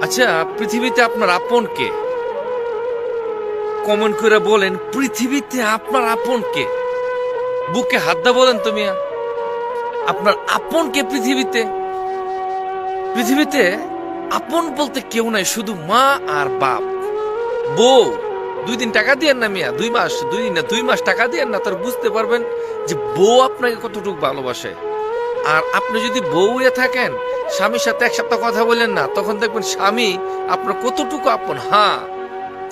আচ্ছা, পৃথিবীতে আপনার আপন কে? কমেন্ট করে বলেন, পৃথিবীতে আপনার আপন কে? বুকে হাত দা বলেন তুমি, আপনার আপন কে পৃথিবীতে? পৃথিবীতে আপন বলতে কেউ নাই, শুধু মা আর বাপ। বউ 2 দিন টাকা দিয়েন না মিয়া, 2 মাস, 2 দিন না 2 মাস টাকা দিয়েন না, তার বুঝতে পারবেন যে বউ আপনাকে কতটুকু ভালোবাসে। আর আপনি যদি বউ হয়ে থাকেন, স্বামীর সাথে 1 সপ্তাহ কথা বলেন না, তখন দেখবেন স্বামী আপনার কতটুকু আপন। হ্যাঁ,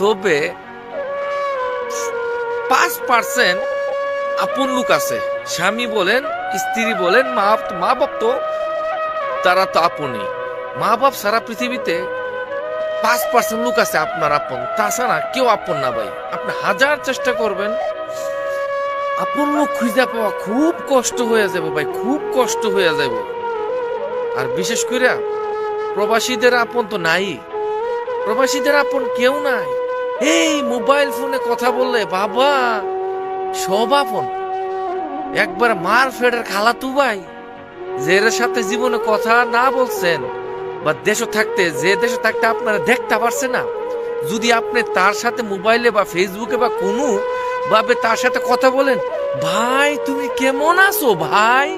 তবে 5% আপন লোক আছে। স্বামী বলেন, স্ত্রী বলেন, মা বাপ তো তারা তো আপনই। মা বাপ সারা পৃথিবীতে 5% লোক আছে আপনার আপন, তাছাড়া কেউ আপন না ভাই। আপনি হাজার চেষ্টা করবেন, আপন লোক খুঁজে পাওয়া খুব কষ্ট হয়ে যাবে ভাই, খুব কষ্ট হয়ে যাবে। আর বিশেষ করে প্রবাসীদের আপন তো নাই, প্রবাসীদের আপন কেউ নাই। এই মোবাইল ফোনে কথা বললে বাবা সব আপন। একবার মার ফেডের খালাতু ভাই, যে সাথে জীবনে কথা না বলছেন, বা দেশে থাকতে আপনারা দেখতে পারছে না, যদি আপনি তার সাথে মোবাইলে বা ফেসবুকে বা কোনো ভাবে তার সাথে কথা বলেন, ভাই তুমি কেমন আছো ভাই,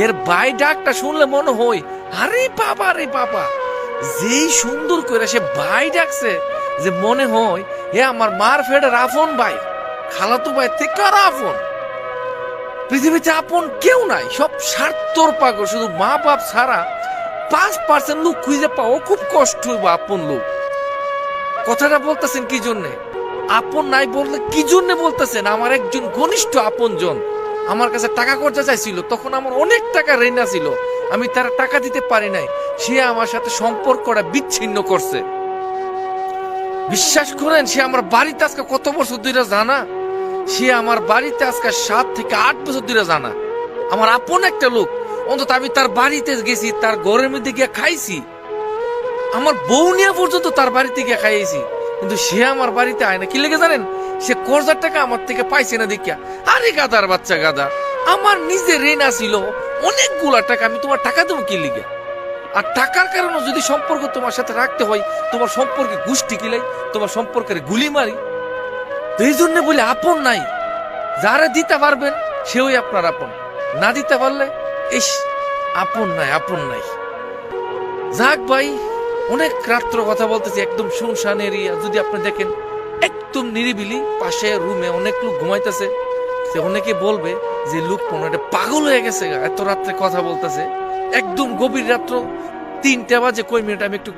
এর ভাই ডাকটা শুনলে মনে হয় আরে বাবা রে বাবা, যেই সুন্দর করে সে ভাই ডাকছে, যে মনে হয় হে আমার মার ফেডের আপন ভাই, খালাতু ভাই থেকে আর আপন। পৃথিবীতে আপন কেউ নাই, সব স্বার্থর পাগল। শুধু মা বাপ ছাড়া 5% লোক খুঁজে পাওয়া খুব কষ্ট হইব আপন লোক। কথাটা বলতেছেন কি জন্যে? আপন নাই বললে কি জন্যে বলতেছেন? আমার একজন ঘনিষ্ঠ আপন জন আমার কাছে টাকা খরচা চাইছিল, তখন আমার অনেক টাকা ঋণ ছিল, আমি তার টাকা দিতে পারি নাই, সে আমার সাথে সম্পর্কটা বিচ্ছিন্ন করছে। বিশ্বাস করেন, সে আমার বাড়িতে আজকে কত বছর ধরে জানা, সে আমার বাড়িতে আজকে 7 থেকে 8 বছর ধরে জানা। আমার আপন একটা লোক, অন্তত আমি তার বাড়িতে গেছি, তার ঘরের মধ্যে গিয়ে খাইছি, আমার বউ নিয়ে পর্যন্ত তার বাড়িতে গিয়ে খাইয়েছি, কিন্তু সে আমার বাড়িতে আয় না। কি লেগে জানেন? সে কর্জার টাকা আমার থেকে পাইছে না দেখিয়া। আরে গাদার বাচ্চা গাদা, আমার নিজের ঋণ ছিল অনেকগুলা টাকা, আমি তোমার টাকা দেবো কি লিগে? আর টাকার কারণে যদি সম্পর্ক তোমার সাথে রাখতে হয়, তোমার সম্পর্কে গুষ্টি কিলাই, তোমার সম্পর্কের গুলি মারি। তো এই জন্য বলে আপন নাই। যারা দিতে পারবেন সেও আপনার আপন, না দিতে পারলে ইস, আপন নাই, আপন নাই। যাক ভাই, অনেক রাত্র কথা বলতেছি, একদম শুনশান এরিয়া। যদি আপনি দেখেন একদম নিরিবিলি, পাশে রুমে অনেক লোক ঘুমাইতেছে, সে অনেকে বলবে যে লোক মনে হয় পাগল হয়ে গেছে, এত রাত্রে কথা বলতেছে। একদম গভীর রাত্র, 3টা বাজে কই মিনিট, আমি একটু